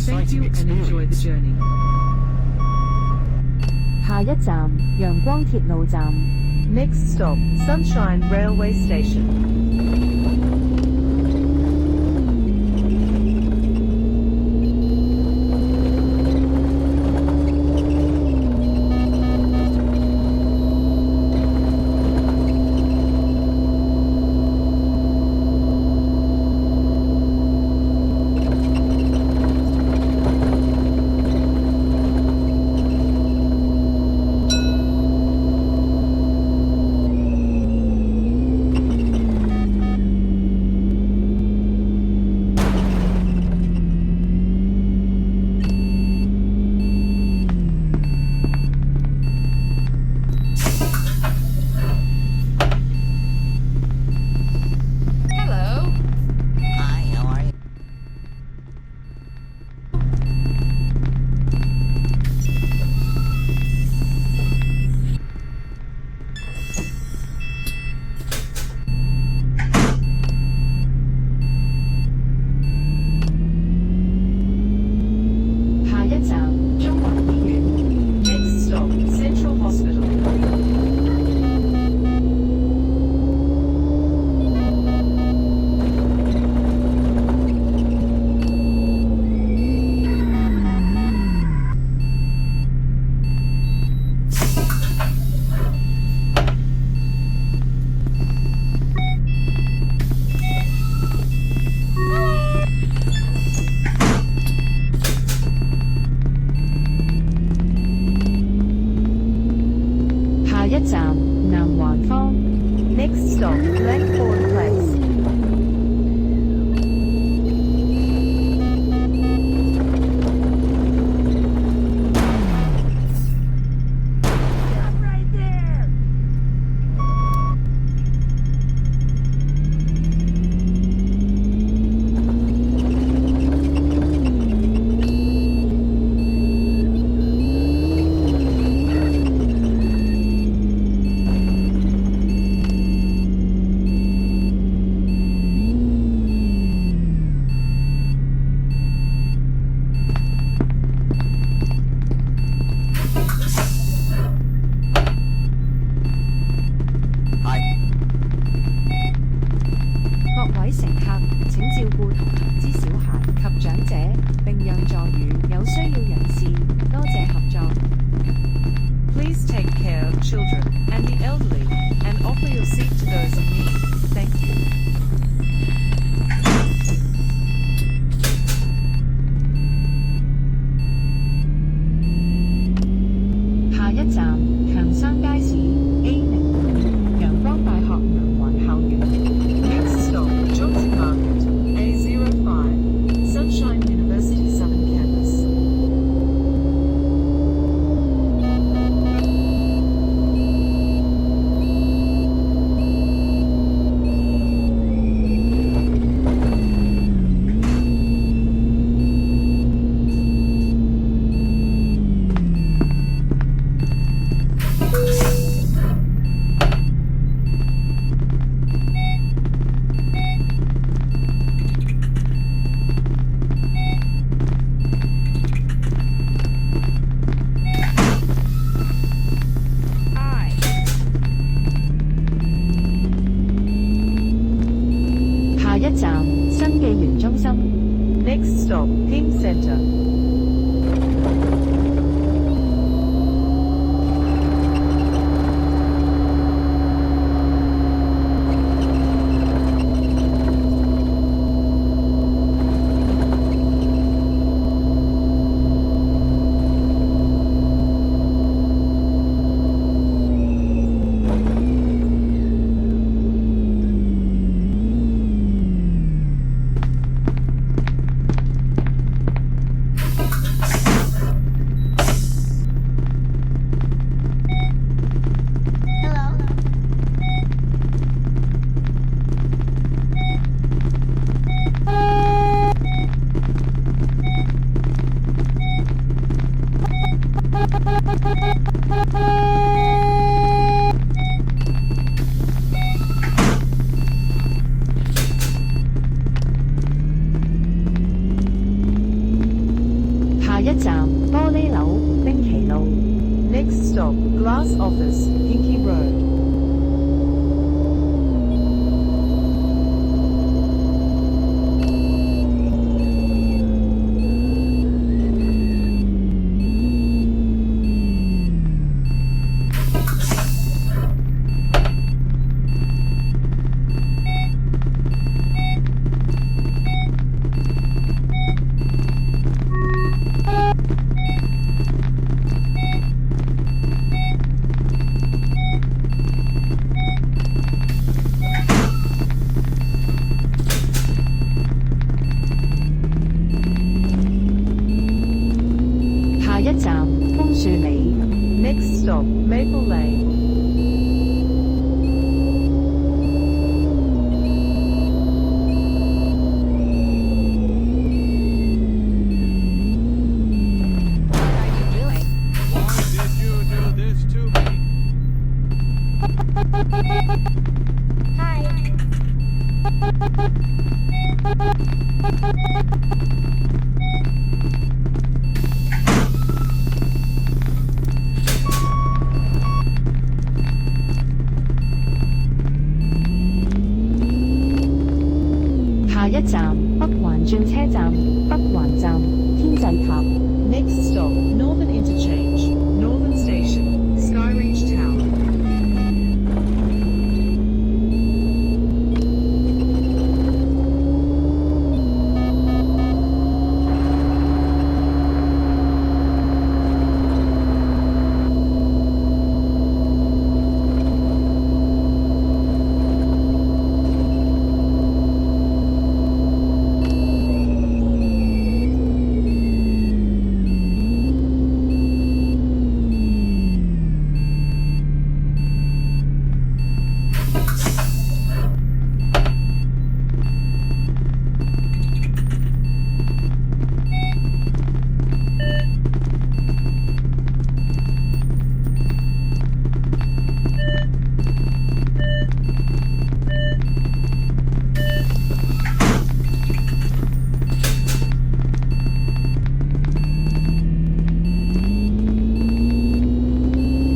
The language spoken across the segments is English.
Thank you and enjoy the journey. 下一站陽光鐵路站 Next stop, Sunshine Railway Station. 下一站中環醫院 Next stop, Central Hospital. 下一站南環坊 Next stop, Langford Place. 各位乘客請照顧同行之小孩及長者，並讓座與有需要人士，多謝合作。 Please take care of children and the elderly and offer your seat to those in need. Thank you. 下一站強生街市 A05陽光大學南環校園。 Next stop, Johnson Market, A05, Sunshine University Southern Campus. 下一站新紀元中心 Next stop, Ping Center. 下一站玻璃樓冰崎路。Next stop, Glass Office, Pinky Road. 下一站楓樹里。Next stop, Maple Lane. 下一站北環轉車站北環站天際塔。Next stop, Northern Interchange, Northern Station, Skyreach Tower.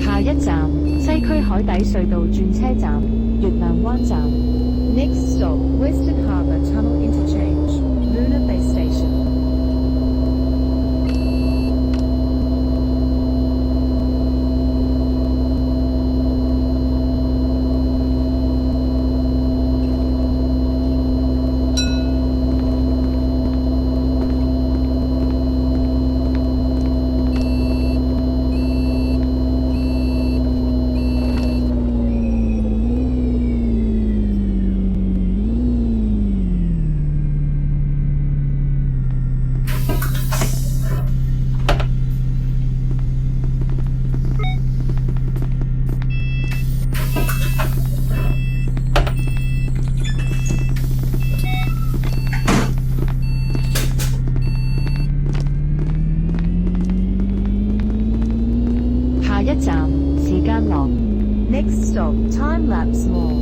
下一站西區海底隧道轉車站月亮灣站。Next stop, Western Harbour Tunnel Interchange, Luna Bay Station. 下一站時間廊。Next stop, Time Lapse Mall.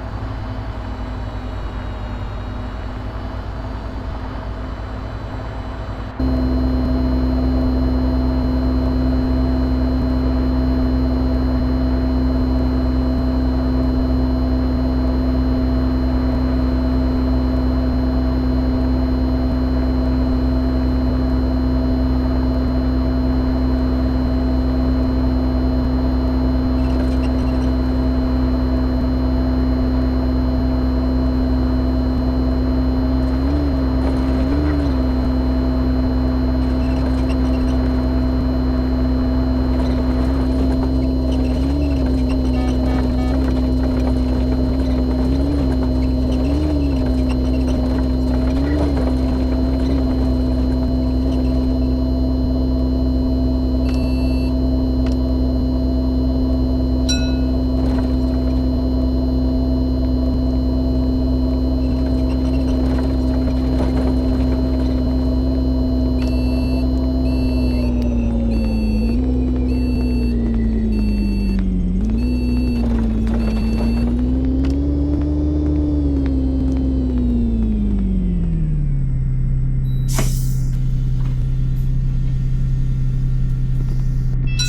下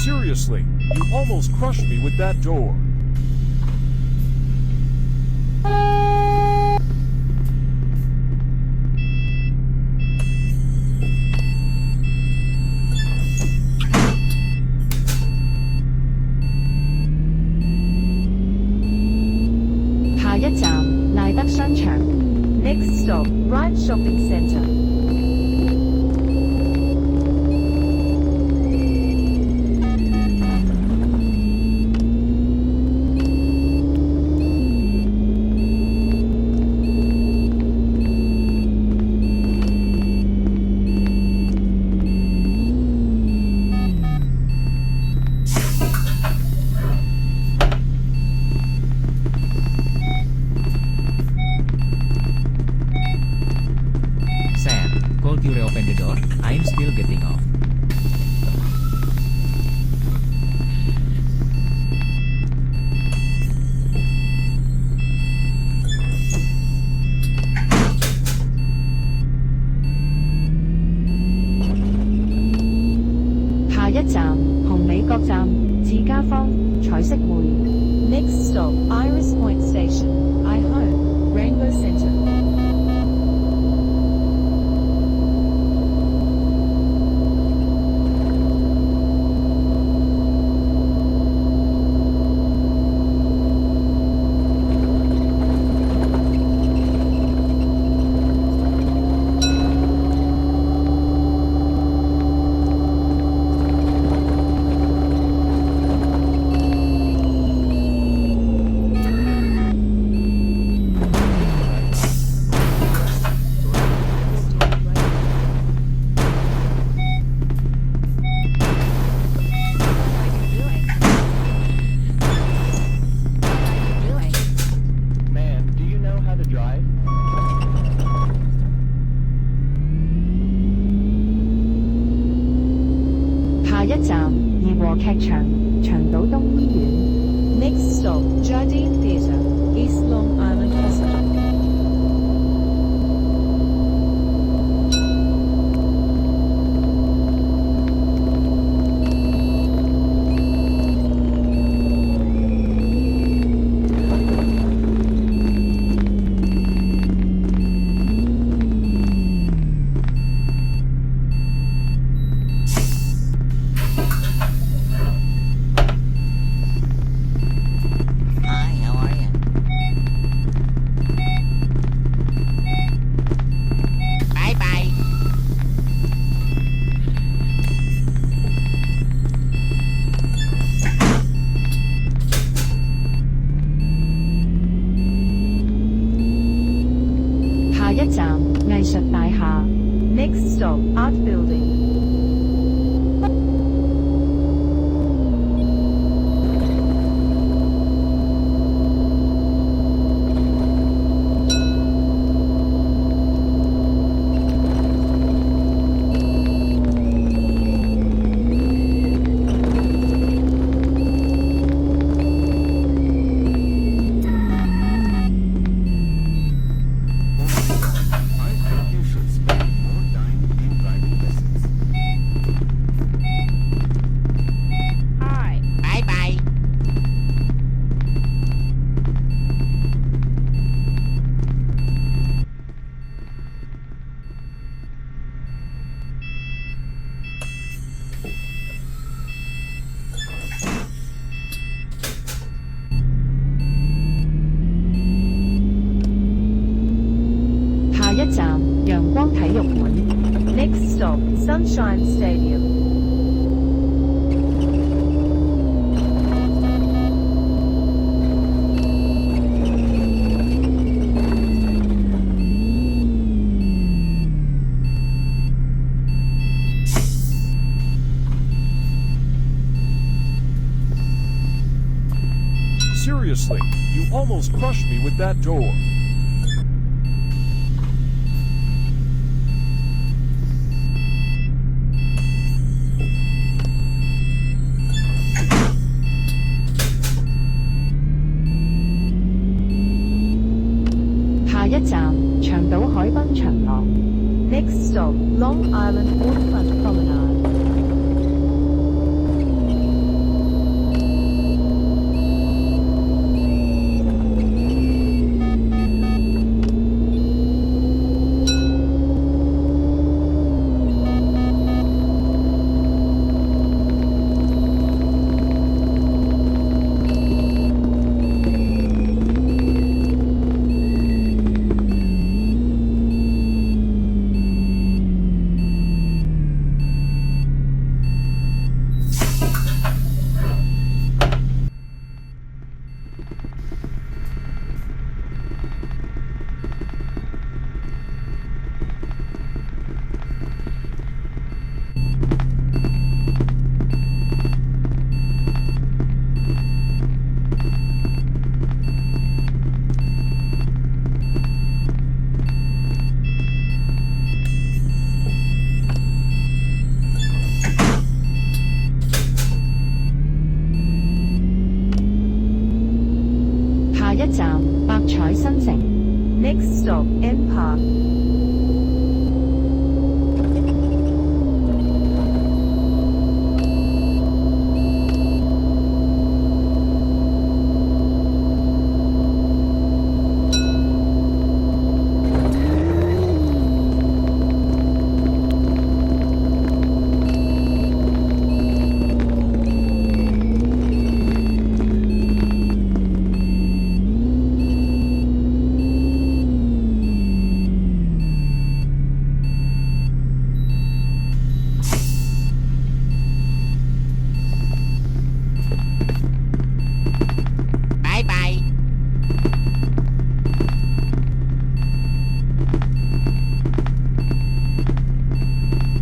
Seriously, you almost crushed me with that door. Next stop, Ride Shopping Centre. Could you reopen the door? I'm still getting off. Next stop, Iris Point Station. I Home, Rainbow Centre. Next stop, Jardine Theatre, East Long Island Hospital. Next stop, Art Building. Next stop, Sunshine Stadium. Seriously, you almost crushed me with that door. Next stop, Long Island Waterfront Promenade. Park. Bye bye.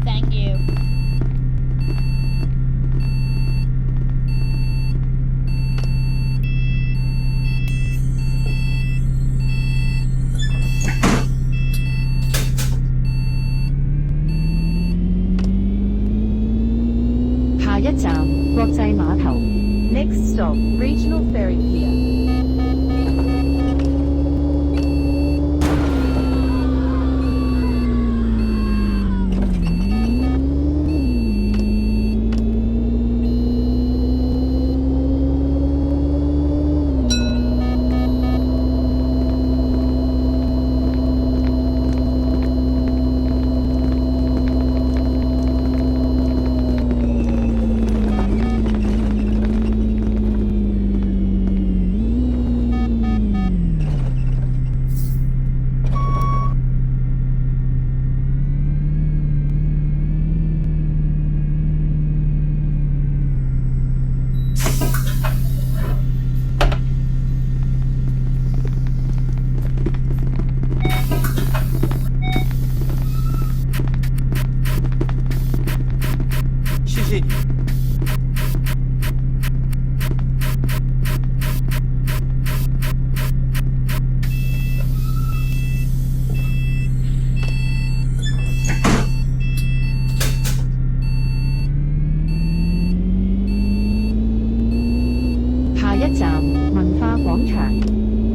Thank you. "下一站國際碼頭。 Next stop, Regional Ferry Pier.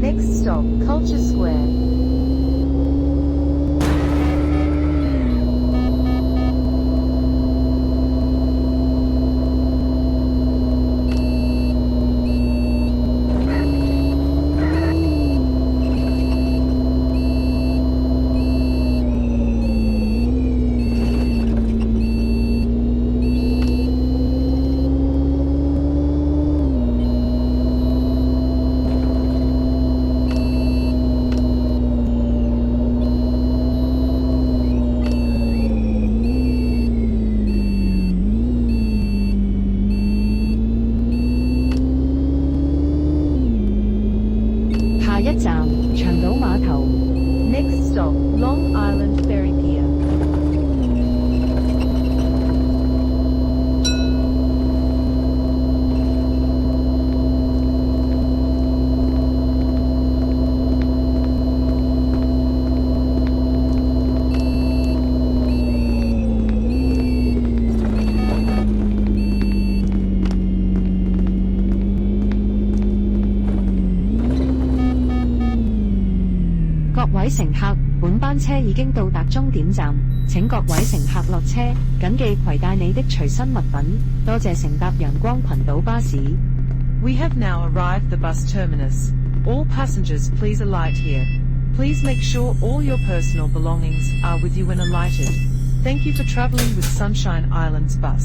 Next stop, Culture Square. Next stop, Long Island Ferry Pier. "各位乘客，本班車已經到達終點站，請各位乘客落車，謹記攜帶你的隨身物品。多謝乘搭陽光群島巴士。" We have now arrived the bus terminus. All passengers please alight here. Please make sure all your personal belongings are with you when alighted. Thank you for traveling with Sunshine Islands Bus.